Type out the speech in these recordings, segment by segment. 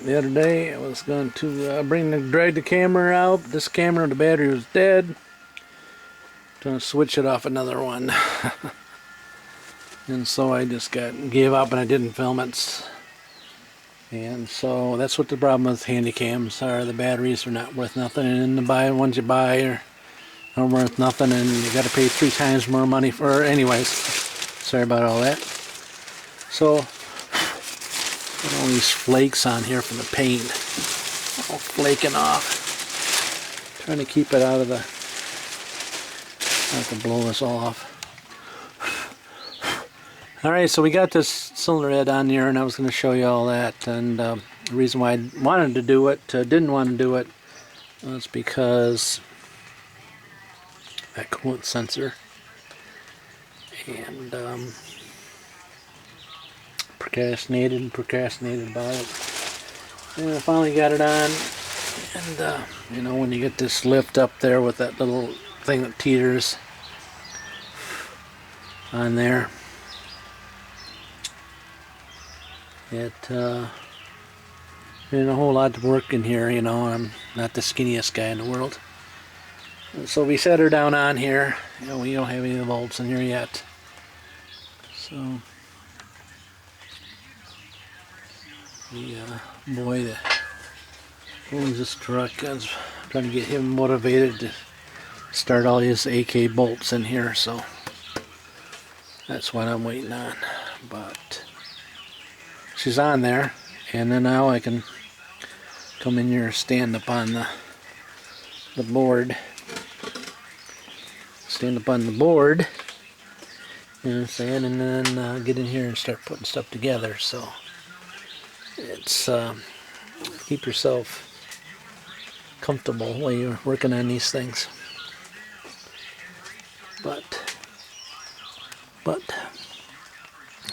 the other day I was going to drag the camera out. This camera, the battery was dead. Gonna switch it off another one. And so I just gave up and I didn't film it. And so that's what the problem with handy cams are. The batteries are not worth nothing, and the ones you buy are worth nothing, and you got to pay 3 times more money for. Anyways, sorry about all that. So got all these flakes on here from the paint, all flaking off. Trying to keep it out of the. I have to blow this all off. Alright, so we got this cylinder head on here, and I was going to show you all that. And the reason why I wanted to do it, didn't want to do it, was because that coolant sensor. And procrastinated about it. And I finally got it on. And you know, when you get this lift up there with that little thing that teeters on there, it ain't a whole lot to work in here, you know. I'm not the skinniest guy in the world. So we set her down on here. You know, we don't have any of the bolts in here yet. So the boy that owns this truck, I was trying to get him motivated to start all his AK bolts in here, so that's what I'm waiting on. But she's on there, and then now I can come in here and stand up on the board. Stand up on the board, you know what I'm saying, and then get in here and start putting stuff together. So it's keep yourself comfortable while you're working on these things. But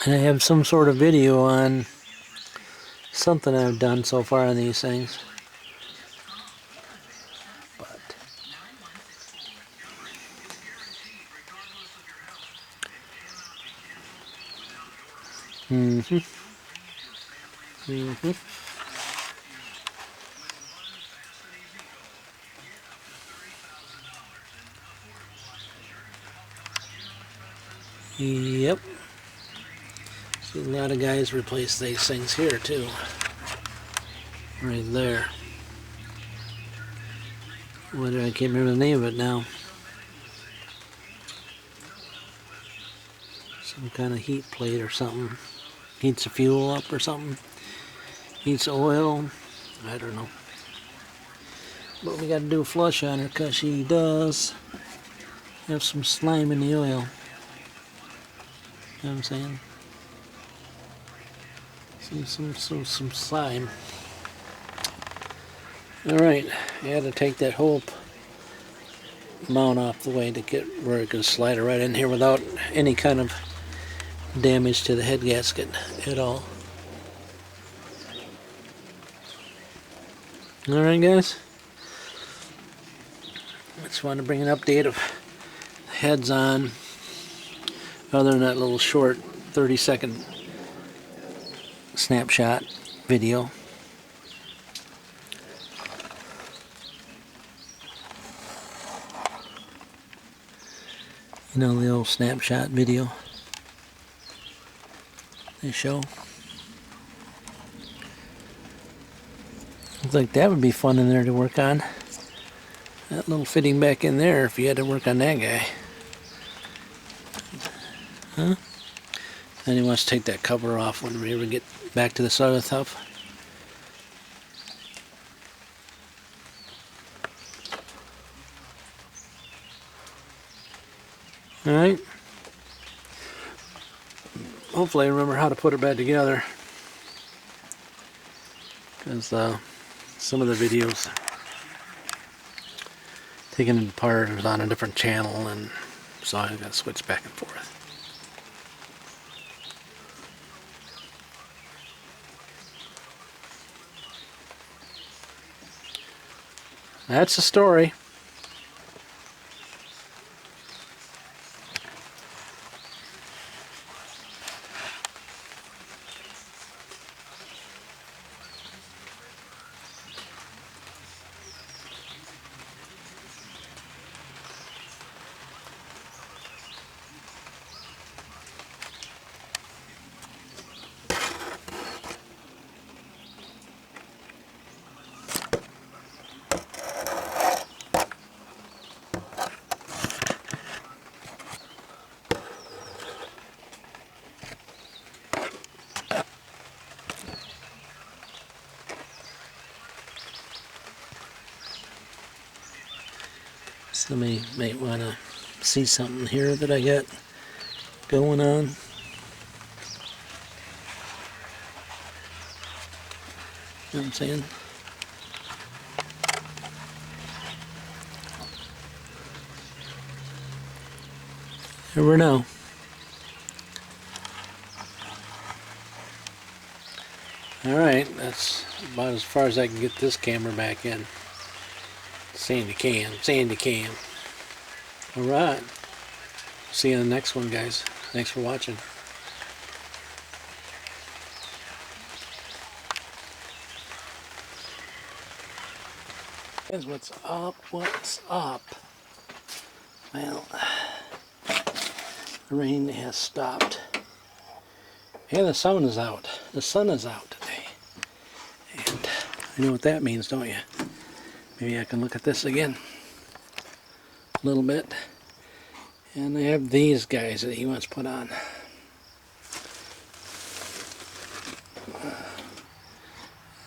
I have some sort of video on something I've done so far on these things. But Yep. See, a lot of guys replace these things here too. Right there. I can't remember the name of it now. Some kind of heat plate or something. Heats the fuel up or something. Heats the oil. I don't know. But we got to do a flush on her because she does have some slime in the oil. You know what I'm saying? Some slime. Alright, I had to take that whole mount off the way to get where it could slide it right in here without any kind of damage to the head gasket at all. Alright guys, I just wanted to bring an update of the heads on, other than that little short 30-second snapshot video. You know, the old snapshot video they show. Looks like that would be fun in there to work on. That little fitting back in there if you had to work on that guy. Huh? Then he wants to take that cover off when we ever get back to this other stuff. Alright. Hopefully I remember how to put it back together. Because some of the videos taken it apart was on a different channel, and so I got to switch back and forth. That's the story. Somebody might want to see something here that I got going on. You know what I'm saying? Never know. Alright, that's about as far as I can get this camera back in. Sandy cam. Alright. See you in the next one, guys. Thanks for watching. Guys, what's up? What's up? Well, the rain has stopped. And the sun is out. The sun is out today. And you know what that means, don't you? Maybe I can look at this again a little bit. And I have these guys that he wants put on.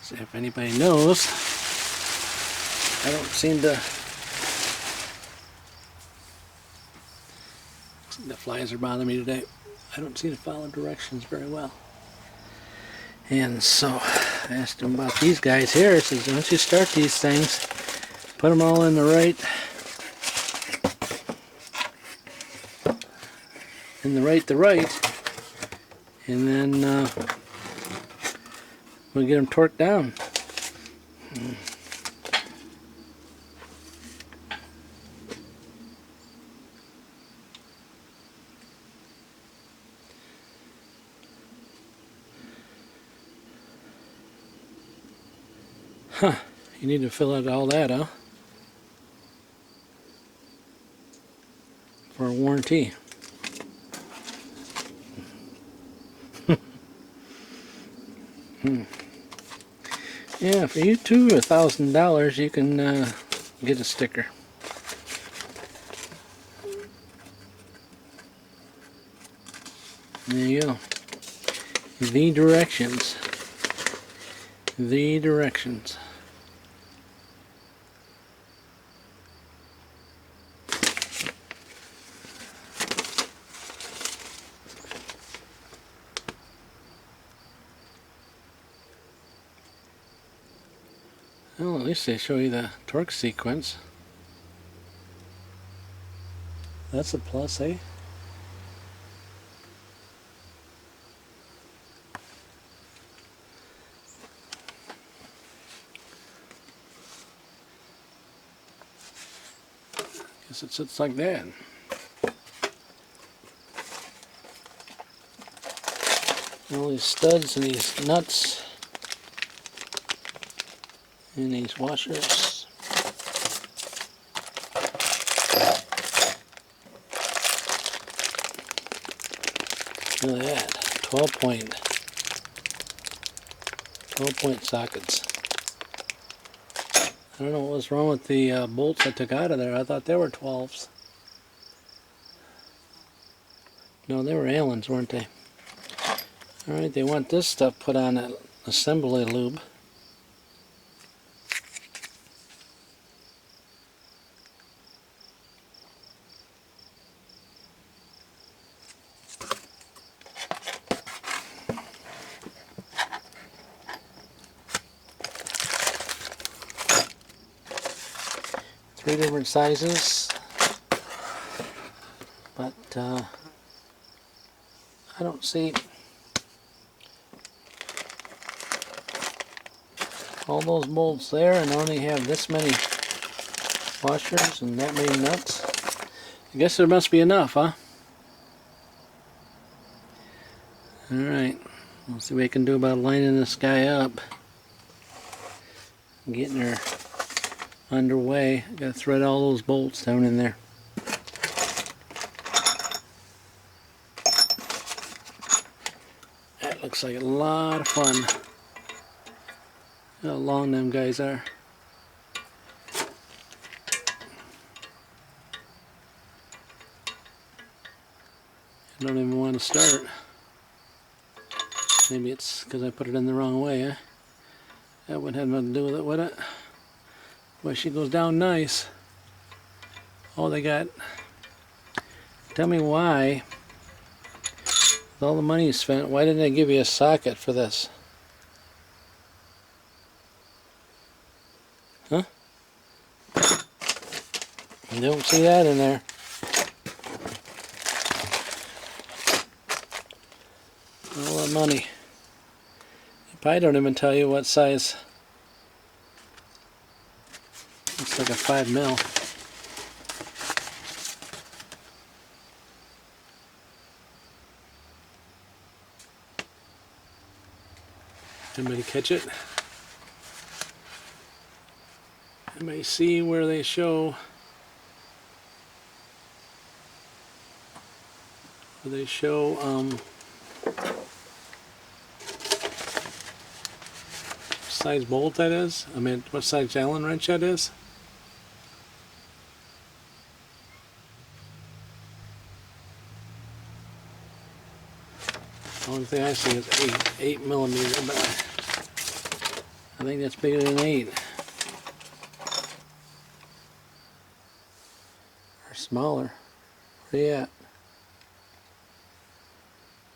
See if anybody knows. I don't seem to... The flies are bothering me today. I don't seem to follow directions very well. And so I asked him about these guys here. I says, once you start these things, put them all in the right and then we'll get them torqued down. Huh, you need to fill out all that, huh? For a warranty. Yeah, for you too, $1,000 you can get a sticker. There you go. The directions. The directions. Well, at least they show you the torque sequence. That's a plus, eh? Guess it sits like that. All these studs and these nuts and these washers. Look at that, 12 point sockets. I don't know what was wrong with the bolts I took out of there. I thought they were 12s. No, they were Allens, weren't they? Alright, they want this stuff put on an assembly lube. Three different sizes, but I don't see all those bolts there and only have this many washers and that many nuts. I guess there must be enough, huh? Alright, we'll see what we can do about lining this guy up. Getting her underway. Gotta thread all those bolts down in there. That looks like a lot of fun. How long them guys are. I don't even want to start. Maybe it's because I put it in the wrong way, eh? That wouldn't have nothing to do with it, would it? Well, she goes down nice. Oh, they got... Tell me why, with all the money you spent, why didn't they give you a socket for this? Huh? You don't see that in there. All that money. They probably don't even tell you what size. Looks like a 5 mil. Anybody catch it? Anybody see where they show? Where they show size bolt that is? I mean, what size Allen wrench that is? The only thing I see is 8 millimeter, but I think that's bigger than 8. Or smaller. Where you at?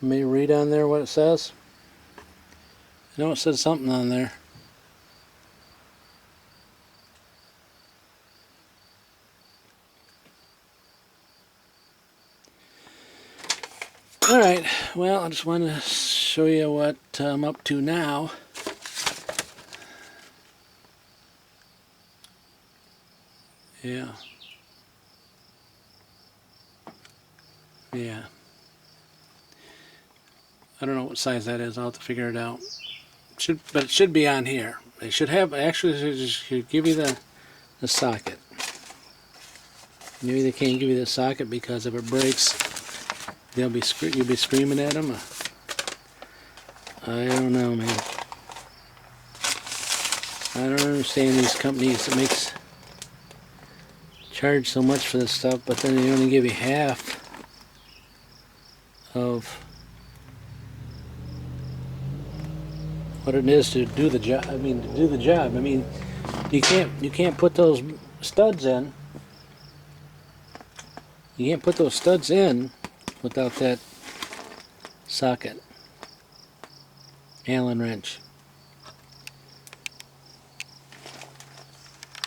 Let me read on there what it says. I know it says something on there. Alright, well, I just wanted to show you what I'm up to now. Yeah. Yeah. I don't know what size that is. I'll have to figure it out. But it should be on here. They should have, actually, they should give you the socket. Maybe they can't give you the socket because if it breaks, you'll be screaming at them. I don't know, man. I don't understand these companies that charge so much for this stuff, but then they only give you half of what it is to do the job. I mean, to do the job. I mean, you can't put those studs in. You can't put those studs in without that socket. Allen wrench.